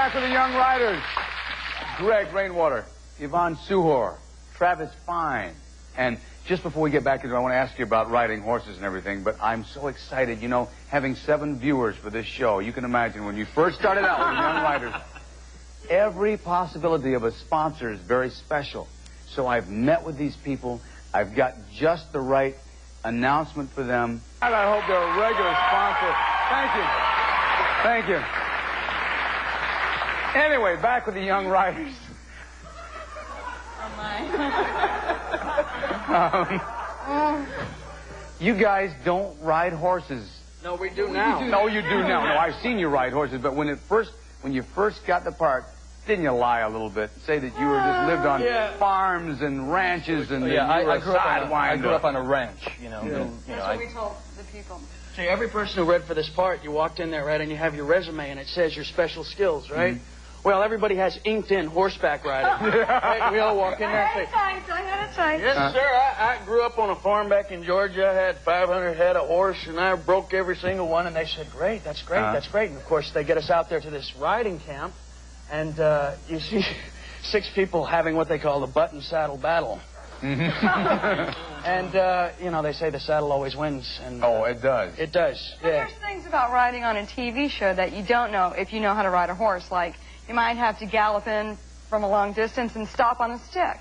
back with the Young Riders. Gregg Rainwater, Yvonne Travis Fine. And just before we get back into it, I want to ask you about riding horses and everything, but I'm so excited, you know, having 7 viewers for this show. You can imagine when you first started out with the Young Riders, every possibility of a sponsor is very special. So I've met with these people. I've got just the right announcement for them. And I hope they're a regular sponsor. Thank you. Thank you. Anyway, back with the Young Riders. You guys don't ride horses. No, we do now. No, you do now. No, I've seen you ride horses, but when you first got the part, didn't you lie a little bit? Say that you were just lived on farms and ranches and I grew up on a ranch, you know. That's what we told the people. See, every person who read for this part, you walked in there, right, and you have your resume, and it says your special skills, right? Well, everybody has inked-in horseback riding. Right? We all walk in there and say, I had a time. yes, sir, I grew up on a farm back in Georgia. I had 500 head of horse, and I broke every single one. And they said, great, that's great, that's great. And, of course, they get us out there to this riding camp, and you see 6 people having what they call the button saddle battle. And, you know, they say the saddle always wins. And, oh, it does. It does, But there's things about riding on a TV show that you don't know if you know how to ride a horse. Like, you might have to gallop in from a long distance and stop on a stick.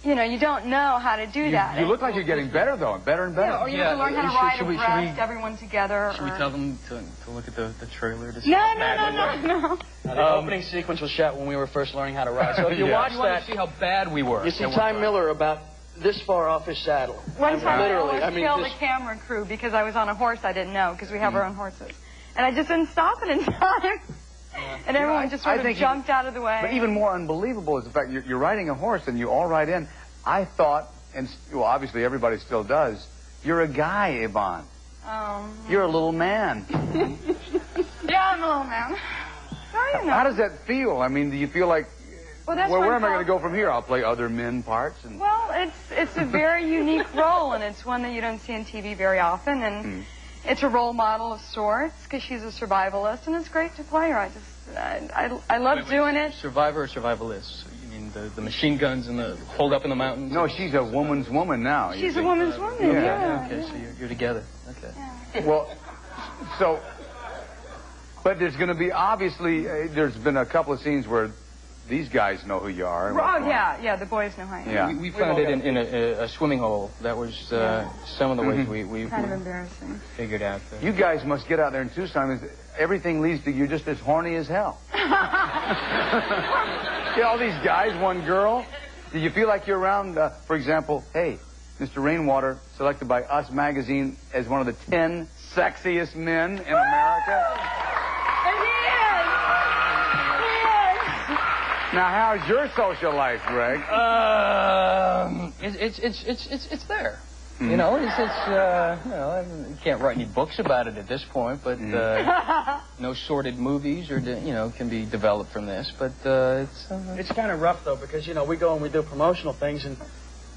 You know, you don't know how to do that. You look like you're getting better, though, better and better. Yeah, or you have to learn how to ride abreast, everyone together. Should we tell them to look at the trailer to see No. The opening sequence was shot when we were first learning how to ride. So if you watch you want that, to see how bad we were. you see Ty Miller about this far off his saddle. One time literally, I almost killed the camera crew because I was on a horse I didn't know, because we have our own horses. And I just didn't stop it in time. And everyone just sort of jumped out of the way. But even more unbelievable is the fact you're riding a horse and you all ride in. I thought, and well, obviously everybody still does, you're a guy, Yvonne. You're a little man. Yeah, I'm a little man. How does that feel? I mean, do you feel like, well, that's where am I going to go from here? I'll play other men parts? And... Well, it's a very unique role, and it's one that you don't see on TV very often, and it's a role model of sorts, because she's a survivalist, and it's great to play her. I love doing it. Survivor or survivalist? You mean the machine guns and the hold up in the mountains? No, she's a woman's woman now. She's a woman's woman, yeah. Okay, so you're together. Okay. Yeah. Well, so, but there's going to be, obviously, there's been a couple of scenes where these guys know who you are. Oh, yeah, the boys know who I am. Yeah. We found it in a swimming hole. That was some of the ways we kind of embarrassing. Figured out. You guys must get out there in Tucson. Everything leads to you just as horny as hell. Yeah, all these guys, one girl. Do you feel like you're around, for example, hey, Mr. Rainwater, selected by Us Magazine as one of the 10 sexiest men in America? And he is! Now, how's your social life, Gregg? It's there. You know, you know, you can't write any books about it at this point, but no sordid movies or can be developed from this. But it's kind of rough though, because you know we go and we do promotional things, and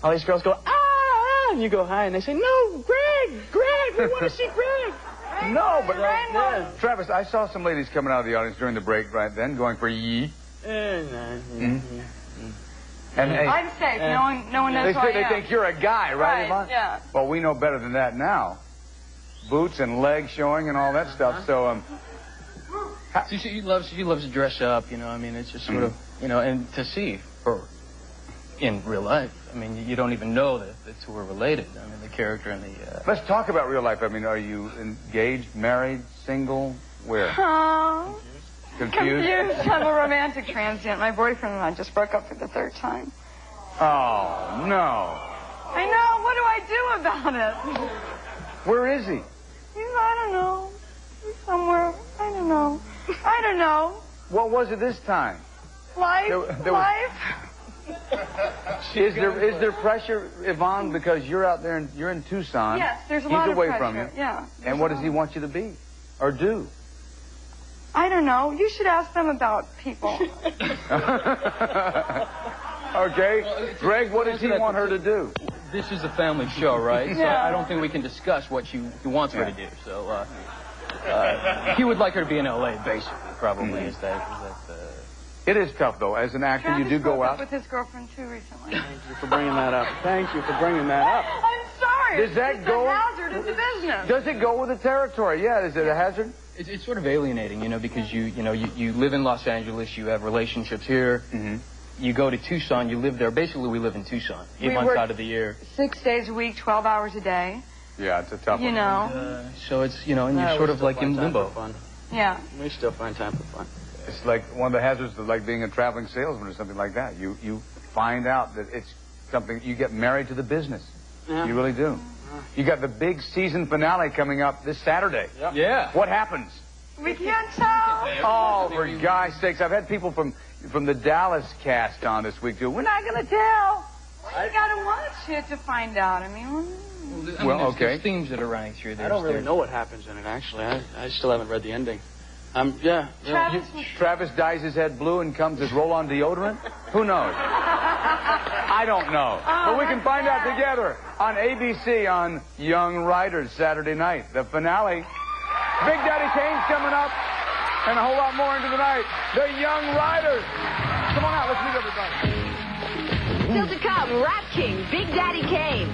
all these girls go and you go hi, and they say no, Gregg, we want to see Gregg. No, but Travis, I saw some ladies coming out of the audience during the break right then, going for yee. And I'm safe. No one knows who I am. They think you're a guy, right, Yvonne? Yeah. Well, we know better than that now. Boots and legs showing and all that stuff. So, she loves to dress up. You know, I mean, it's just sort of and to see her in real life. I mean, you don't even know that the two are related. I mean, the character and the. Let's talk about real life. I mean, are you engaged, married, single? Where? Confused? I'm a romantic transient. My boyfriend and I just broke up for the 3rd time. Oh, no. I know. What do I do about it? Where is he? I don't know. He's somewhere. I don't know. What was it this time? Life. Is there pressure, Yvonne, because you're out there and you're in Tucson? Yes, there's a lot of pressure. He's away from you. Yeah. And what does he want you to be or do? I don't know. You should ask them about people. Okay. Gregg, what does he want her to do? This is a family show, right? So I don't think we can discuss what he wants her to do. So he would like her to be in L.A., basically. probably is that It is tough, though. As an actor, Travis you do go broke up out. with his girlfriend, too, recently. Thank you for bringing that up. Thank you for bringing that up. I'm sorry. Does that it's go- a hazard in the business. Does it go with the territory? Yeah, is it a hazard? it's sort of alienating, you know, because you live in Los Angeles, you have relationships here. Mm-hmm. You go to Tucson, you live there. Basically, we live in Tucson. 8 We months work- out of the year. 6 days a week, 12 hours a day. Yeah, it's a tough one. You know. So it's, you know, and you're sort of like in limbo. Fun. Yeah. We still find time for fun. It's like one of the hazards of like being a traveling salesman or something like that. You find out that it's something, you get married to the business. Yeah. You really do. You got the big season finale coming up this Saturday. Yep. Yeah. What happens? We can't tell. Oh, for God's sakes. I've had people from the Dallas cast on this week, too. We're not going to tell. You gotta watch it to find out. I mean, Well, okay. There's themes that are running through there. I don't really know what happens in it, actually. I still haven't read the ending. Yeah. Travis dyes his head blue and comes as roll-on deodorant? Who knows? I don't know. But we can find out together on ABC on Young Riders Saturday night. The finale. Big Daddy Kane's coming up. And a whole lot more into the night. The Young Riders. Come on out. Let's meet everybody. Still to come, Rap King, Big Daddy Kane.